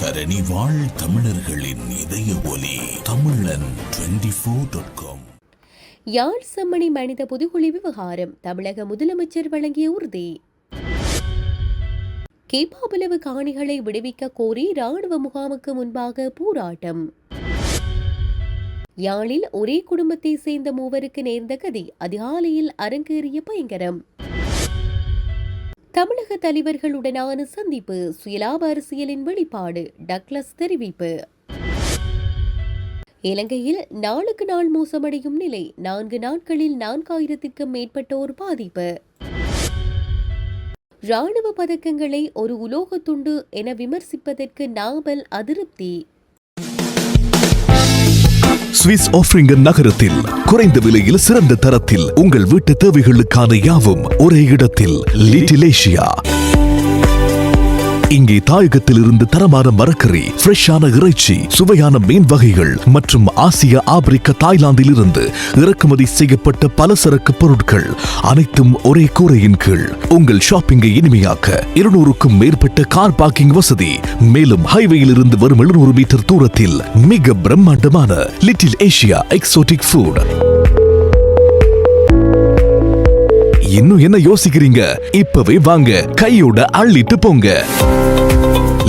தரணி வாழ் தமிழர்களின் இதய ஒலி தமிழன் 24.com. யாழ் செம்மணி மனித புதுக்குழி விவகாரம் தமிழக முதலமைச்சர் வழங்கிய உறுதி. கேப்பாபுலவு காணிகளை விடுவிக்க கோரி ராணுவ முகாமுக்கு முன்பாக போராட்டம். யாழில் ஒரே குடும்பத்தை சேர்ந்த மூவருக்கு நேர்ந்த கதி, அதிகாலையில் அரங்கேறிய பயங்கரம். தமிழக தலைவர்களுடனான சந்திப்பு, சுயலாப அரசியலின் வெளிப்பாடு, டக்ளஸ் தெரிவிப்பு. இலங்கையில் நாளுக்கு நாள் மோசமடையும் நிலை, 4 நாட்களில் 4000க்கும் மேற்பட்டோர் பாதிப்பு. ராணுவ பதக்கங்களை ஒரு உலோகத் துண்டு என விமர்சிப்பதற்கு நாவல் அதிருப்தி. சுவிஸ் ஆஃப்ரிங்கன் நகரத்தில் குறைந்த விலையில் சிறந்த தரத்தில் உங்கள் வீட்டு தேவைகளுக்கான யாவும் ஒரே இடத்தில். Little Asia. இங்கே தாயகத்தில் இருந்து தரமான மரக்கறி, ஃப்ரெஷ்ஷான இறைச்சி, சுவையான மீன் வகைகள் மற்றும் ஆசிய, ஆப்பிரிக்க, தாய்லாந்தில் இருந்து இறக்குமதி செய்யப்பட்ட பலசரக்கு பொருட்கள் அனைத்தும் ஒரே கூரையின் கீழ். உங்கள் ஷாப்பிங்கை இனிமையாக்க 200க்கும் மேற்பட்ட கார் பார்க்கிங் வசதி. மேலும் ஹைவேயில் இருந்து வரும் 700 மீட்டர் தூரத்தில் மிக பிரம்மாண்டமான லிட்டில் ஏசியா எக்ஸோட்டிக் ஃபுட். இன்னும் என்ன யோசிக்கிறீங்க? இப்பவே வாங்க, கையோட அள்ளிட்டு போங்க.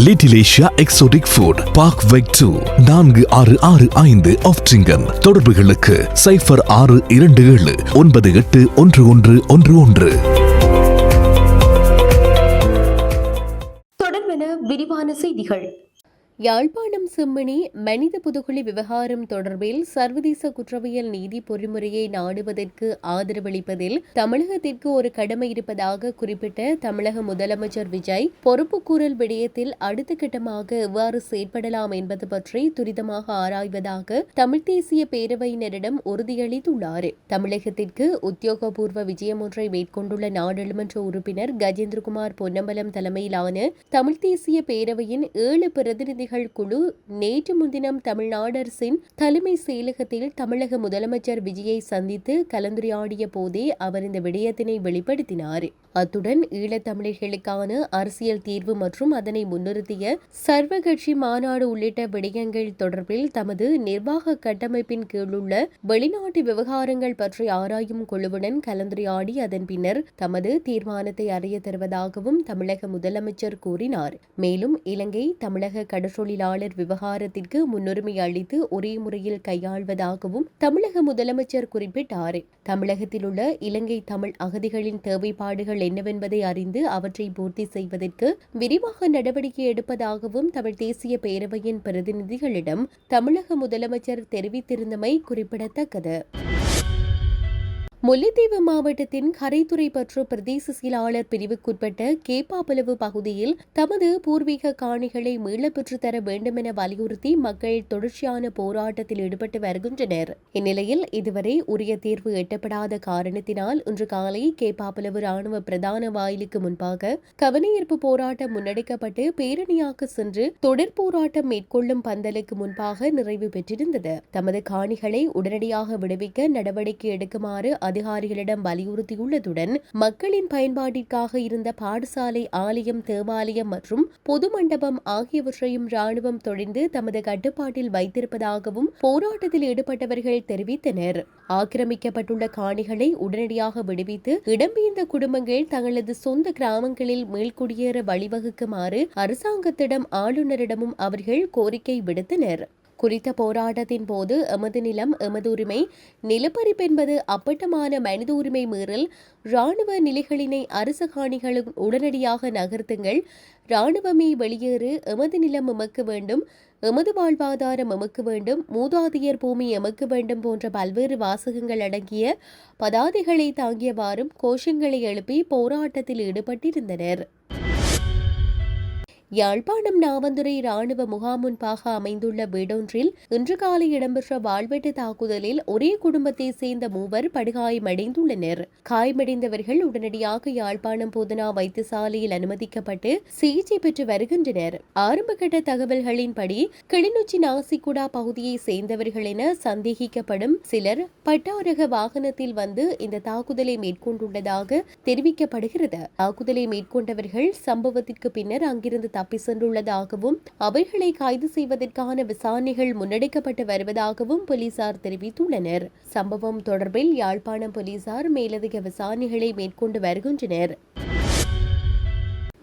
Little Asia exotic food, park வெக் 2, 4665 ஆஃப்ட்ரிங்கன். தொடர்புகளுக்கு 0627 981111. தொடர்பென விரிவான செய்திகள். யாழ்ப்பாணம் செம்மணி மனித புதுக்குழி விவகாரம் தொடர்பில் சர்வதேச குற்றவியல் நீதி பொறிமுறையை நாடுவதற்கு ஆதரவளிப்பதில் தமிழகத்திற்கு ஒரு கடமை இருப்பதாக குறிப்பிட்ட தமிழக முதலமைச்சர் விஜய், பொறுப்புக்கூறல் விடயத்தில் அடுத்த கட்டமாக எவ்வாறு செயற்படலாம் என்பது பற்றி துரிதமாக ஆராய்வதாக தமிழ் தேசிய பேரவையினரிடம் உறுதியளித்துள்ளார். தமிழகத்திற்கு உத்தியோகபூர்வ விஜயம் ஒன்றை மேற்கொண்டுள்ள நாடாளுமன்ற உறுப்பினர் கஜேந்திரகுமார் பொன்னம்பலம் தலைமையிலான தமிழ் தேசிய பேரவையின் 7 பிரதிநிதி குழு நேற்று முன்தினம் தமிழ்நாடு அரசின் தலைமை செயலகத்தில் தமிழக முதலமைச்சர் விஜயை சந்தித்து கலந்துரையாடிய போதே அவர் இந்த விடயத்தினை வெளிப்படுத்தினார். அத்துடன் ஈழத்தமிழர்களுக்கான அரசியல் தீர்வு மற்றும் அதனை முன்னிறுத்திய சர்வகட்சி மாநாடு உள்ளிட்ட விடயங்கள் தொடர்பில் தமது நிர்வாக கட்டமைப்பின் கீழுள்ள வெளிநாட்டு விவகாரங்கள் பற்றி ஆராயும் குழுவுடன் கலந்துரையாடி அதன் பின்னர் தமது தீர்மானத்தை அறிய தருவதாகவும் தமிழக முதலமைச்சர் கூறினார். மேலும் இலங்கை தமிழக கடற்றொழிலாளர் விவகாரத்திற்கு முன்னுரிமை அளித்து ஒரே முறையில் கையாள்வதாகவும் தமிழக முதலமைச்சர் குறிப்பிட்டார். தமிழகத்தில் உள்ள இலங்கை தமிழ் அகதிகளின் தேவைப்பாடுகள் என்னவென்பதை அறிந்து அவற்றை பூர்த்தி செய்வதற்கு விரிவாக நடவடிக்கை எடுப்பதாகவும் தமிழ் தேசிய பேரவையின் பிரதிநிதிகளிடம் தமிழக முதலமைச்சர் தெரிவித்திருந்தமை குறிப்பிடத்தக்கது. முல்லைத்தீவு மாவட்டத்தின் கரைத்துறை பற்று பிரதேச செயலாளர் பிரிவுக்குட்பட்ட கேப்பாபுலவு பகுதியில் தமது பூர்வீக காணிகளை மீளப் பெற்றுத்தர வேண்டும் என வலியுறுத்தி மக்கள் தொடர்ச்சியான போராட்டத்தில் ஈடுபட்டு வருகின்றனர். இந்நிலையில் இதுவரை உரிய தீர்வு எட்டப்படாத காரணத்தினால் இன்று காலை கேப்பாபுலவு ராணுவ பிரதான வாயிலுக்கு முன்பாக கவனஈர்ப்பு போராட்டம் முன்னெடுக்கப்பட்டு பேரணியாக சென்று தொடர் போராட்டம் மேற்கொள்ளும் பந்தலுக்கு முன்பாக நிறைவு பெற்றிருந்தது. தமது காணிகளை உடனடியாக விடுவிக்க நடவடிக்கை எடுக்குமாறு அதிகாரிகளிடம் வலியுறுத்தியுள்ளதுடன் மக்களின் பயன்பாட்டிற்காக இருந்த பாடசாலை, ஆலயம், தேவாலயம் மற்றும் பொது மண்டபம் ஆகியவற்றையும் ராணுவம் தொடர்ந்து தமது கட்டுப்பாட்டில் வைத்திருப்பதாகவும் போராட்டத்தில் ஈடுபட்டவர்கள் தெரிவித்தனர். ஆக்கிரமிக்கப்பட்டுள்ள காணிகளை உடனடியாக விடுவித்து இடம்பெயர்ந்த குடும்பங்கள் தங்களது சொந்த கிராமங்களில் மீள்குடியேற வழிவகுக்குமாறு அரசாங்கத்திடம் ஆளுநரிடமும் அவர்கள் கோரிக்கை விடுத்தனர். குறித்த போராட்டத்தின் போது எமது நிலம் எமது உரிமை, நிலப்பரிப்பு என்பது அப்பட்டமான மனித உரிமை மீறல், இராணுவ நிலைகளினை அரசு காணிகளும் உடனடியாக நகர்த்துங்கள், இராணுவமே வெளியேறு, எமது நிலம் எமக்கு வேண்டும், எமது வாழ்வாதாரம் எமக்கு வேண்டும், மூதாதையர் பூமி எமக்கு வேண்டும் போன்ற பல்வேறு வாசகங்கள் அடங்கிய பதாதைகளை தாங்கியவாறும் கோஷங்களை எழுப்பி போராட்டத்தில் ஈடுபட்டிருந்தனர். யாழ்ப்பாணம் நாவந்துறை ராணுவ முகாம் முன்பாக அமைந்துள்ள வீடொன்றில் இன்று காலை இடம்பெற்ற வாள்வெட்டு தாக்குதலில் ஒரே குடும்பத்தை சேர்ந்த மூவர் படுகாயமடைந்துள்ளனர். காயமடைந்தவர்கள் உடனடியாக யாழ்ப்பாணம் போதனா வைத்தியசாலையில் அனுமதிக்கப்பட்டு சிகிச்சை பெற்று வருகின்றனர். ஆரம்பகட்ட தகவல்களின்படி கிளிநொச்சி நாசிக்குடா பகுதியை சேர்ந்தவர்கள் என சந்தேகிக்கப்படும் சிலர் பட்டாரக வாகனத்தில் வந்து இந்த தாக்குதலை மேற்கொண்டுள்ளதாக தெரிவிக்கப்படுகிறது. தாக்குதலை மேற்கொண்டவர்கள் சம்பவத்திற்கு பின்னர் அங்கிருந்து தப்பி சென்றுள்ளதாகவும் அவர்களை கைது செய்வதற்கான விசாரணைகள் முன்னெடுக்கப்பட்டு வருவதாகவும் போலீசார் தெரிவித்துள்ளனர். சம்பவம் தொடர்பில் யாழ்ப்பாணம் போலீசார் மேலதிக விசாரணைகளை மேற்கொண்டு வருகின்றனர்.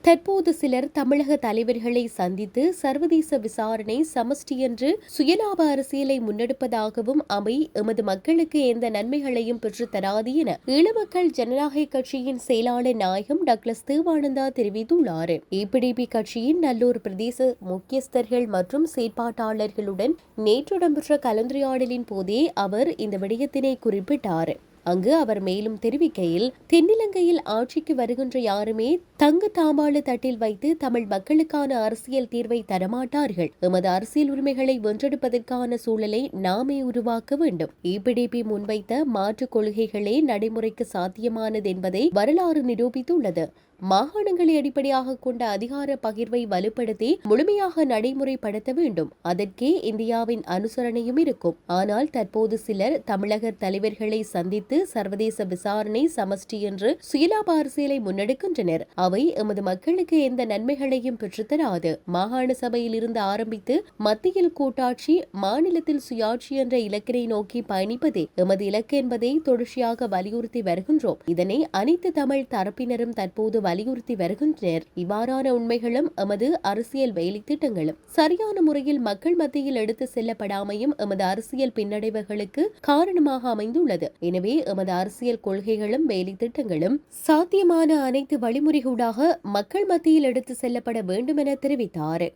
தற்போது சிலர் தமிழக தலைவர்களை சந்தித்து சர்வதேச விசாரணை சமஷ்டி என்று சுயலாப அரசியலை முன்னெடுப்பதாகவும் அவை எமது மக்களுக்கு எந்த நன்மைகளையும் பெற்றுத் தராது என ஈழமக்கள் ஜனநாயக கட்சியின் செயலாளர் நாயகம் டக்ளஸ் தேவானந்தா தெரிவித்துள்ளார். ஏபிடிபி கட்சியின் நல்லூர் பிரதேச முக்கியஸ்தர்கள் மற்றும் செயற்பாட்டாளர்களுடன் நேற்று இடம்பெற்ற கலந்துரையாடலின் போதே அவர் இந்த விடயத்தினை குறிப்பிட்டார். அங்கு அவர் மேலும் தெரிவிக்கையில், தென்னிலங்கையில் ஆட்சிக்கு வருகின்ற யாருமே தங்க தாம்பாள தட்டில் வைத்து தமிழ் மக்களுக்கான அரசியல் தீர்வை தரமாட்டார்கள். எமது அரசியல் உரிமைகளை வென்றெடுப்பதற்கான சூழலை நாமே உருவாக்க வேண்டும். ஏபிடிபி முன்வைத்த மாற்றுக் கொள்கைகளே நடைமுறைக்கு சாத்தியமானது என்பதை வரலாறு நிரூபித்துள்ளது. மாகாணங்களை அடிப்படையாக கொண்ட அதிகார பகிர்வை வலுப்படுத்தி முழுமையாக நடைமுறைப்படுத்த வேண்டும். அதற்கே இந்தியாவின் அனுசரணையும் இருக்கும். ஆனால் தற்போது சிலர் தமிழக தலைவர்களை சந்தித்து சர்வதேச விசாரணை சமஷ்டி என்று சுயலாப அரசியலை முன்னெடுக்கின்றனர். அவை எமது மக்களுக்கு எந்த நன்மைகளையும் பெற்றுத்தராது. மாகாண சபையில் இருந்து ஆரம்பித்து மத்தியில் கூட்டாட்சி, மாநிலத்தில் சுயாட்சி என்ற இலக்கினை நோக்கி பயணிப்பதே எமது இலக்கு என்பதை தொடர்ச்சியாக வலியுறுத்தி வருகின்றோம். இதனை அனைத்து தமிழ் தரப்பினரும் தற்போது வலியுறுத்தி வருகின்றனர். இவ்வாறான உண்மைகளும் எமது அரசியல் வேலை திட்டங்களும் சரியான முறையில் மக்கள் மத்தியில் எடுத்து செல்லப்படாமையும் எமது அரசியல் பின்னடைவுகளுக்கு காரணமாக அமைந்துள்ளது. எனவே எமது அரசியல் கொள்கைகளும் வேலை திட்டங்களும் சாத்தியமான அனைத்து வழிமுறைகளாக மக்கள் மத்தியில் எடுத்து செல்லப்பட வேண்டும் என தெரிவித்தார்.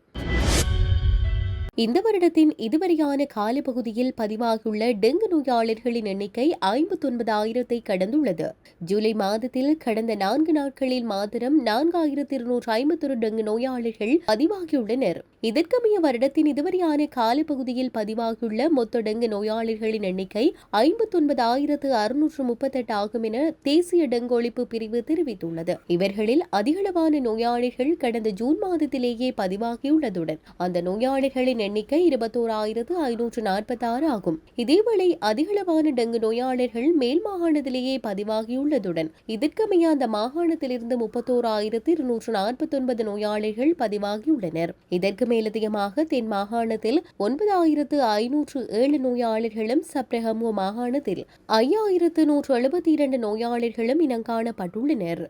இந்த வருடத்தின் இதுவரையான காலப்பகுதியில் பதிவாகியுள்ள டெங்கு நோயாளர்களின் எண்ணிக்கை 59,000 கடந்துள்ளது. ஜூலை மாதத்தில் கடந்த 4 நாட்களில் மாத்திரம் 4,251 டெங்கு நோயாளர்கள் பதிவாகியுள்ளனர். இதற்கமைய வருடத்தின் இதுவரையான காலப்பகுதியில் பதிவாகியுள்ள மொத்த டெங்கு நோயாளர்களின் எண்ணிக்கை 59,638 ஆகும் என தேசிய டெங்கு ஒழிப்பு பிரிவு தெரிவித்துள்ளது. இவர்களில் அதிகளவான நோயாளர்கள் கடந்த ஜூன் மாதத்திலேயே பதிவாகியுள்ளதுடன் அந்த நோயாளர்களின் எண்ணிக்கை 21,546 ஆகும். இதேவேளை அதிகளவான டெங்கு நோயாளர்கள் மேல் மாகாணத்திலேயே பதிவாகியுள்ளதுடன் இதற்கமைய அந்த மாகாணத்திலிருந்து 31,249 நோயாளர்கள் பதிவாகியுள்ளனர். இதற்கு மேலதிகமாக தென் மாகாணத்தில் 9,507 நோயாளர்களும், சப்ரகமுவ மாகாணத்தில் 5,172 நோயாளர்களும் இனங்காணப்பட்டுள்ளனர்.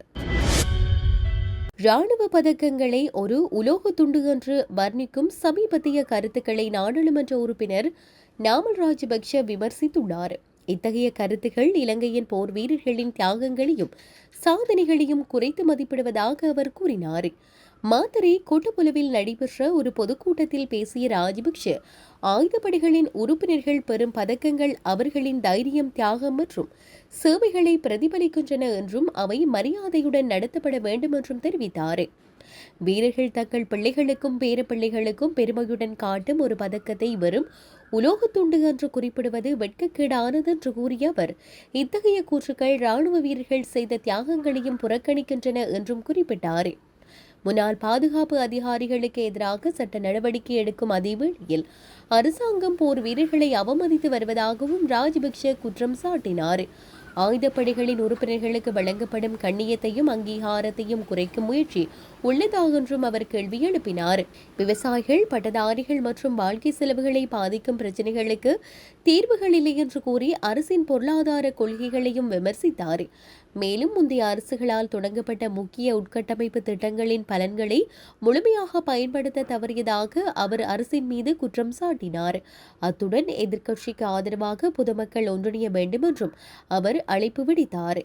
ராணுவ பதக்கங்களை ஒரு உலோக துண்டு என்று வர்ணிக்கும் சமீபத்திய கருத்துக்களை நாடாளுமன்ற உறுப்பினர் நாமல் ராஜபக்ஷ விமர்சித்துள்ளார். இத்தகைய கருத்துக்கள் இலங்கையின் போர் வீரர்களின் தியாகங்களையும் சாதனைகளையும் குறைத்து மதிப்பிடுவதாக அவர் கூறினார். மாத்தறை கொட்டப்புலவில் நடைபெற்ற ஒரு பொதுக்கூட்டத்தில் பேசிய ராஜபக்ஷ, ஆயுதப்படைகளின் உறுப்பினர்கள் பெறும் பதக்கங்கள் அவர்களின் தைரியம், தியாகம் மற்றும் சேவைகளை பிரதிபலிக்கின்றன என்றும் அவை மரியாதையுடன் நடத்தப்பட வேண்டும் என்றும் தெரிவித்தார். வீரர்கள் தங்கள் பிள்ளைகளுக்கும் பேரப்பிள்ளைகளுக்கும் பெருமையுடன் காட்டும் ஒரு பதக்கத்தை வெறும் உலோகத்துண்டு என்று குறிப்பிடுவது வெட்கக்கேடானது என்று கூறிய அவர், இத்தகைய கூற்றுக்கள் ராணுவ வீரர்கள் செய்த தியாகங்களையும் புறக்கணிக்கின்றன என்றும் குறிப்பிட்டார். முன்னாள் பாதுகாப்பு அதிகாரிகளுக்கு எதிராக சட்ட நடவடிக்கை எடுக்கும் அதேவேளையில் அரசாங்கம் போர் வீரர்களை அவமதித்து வருவதாகவும் ராஜபக்ஷ குற்றம் சாட்டினார். ஆயுதப்படைகளின் உறுப்பினர்களுக்கு வழங்கப்படும் கண்ணியத்தையும் அங்கீகாரத்தையும் குறைக்கும் முயற்சி உள்ளதாக என்றும் அவர் கேள்வி எழுப்பினார். விவசாயிகள், பட்டதாரிகள் மற்றும் வாழ்க்கை செலவுகளை பாதிக்கும் பிரச்சினைகளுக்கு தீர்வுகள் இல்லை என்று கூறி அரசின் பொருளாதார கொள்கைகளையும் விமர்சித்தார். மேலும் முந்தைய அரசுகளால் தொடங்கப்பட்ட முக்கிய உட்கட்டமைப்பு திட்டங்களின் பலன்களை முழுமையாக பயன்படுத்த தவறியதாக அவர் அரசின் மீது குற்றம் சாட்டினார். அத்துடன் எதிர்க்கட்சிக்கு ஆதரவாக பொதுமக்கள் ஒன்றிணைய வேண்டும் என்றும் அவர் அழைப்பு விடுத்தார்.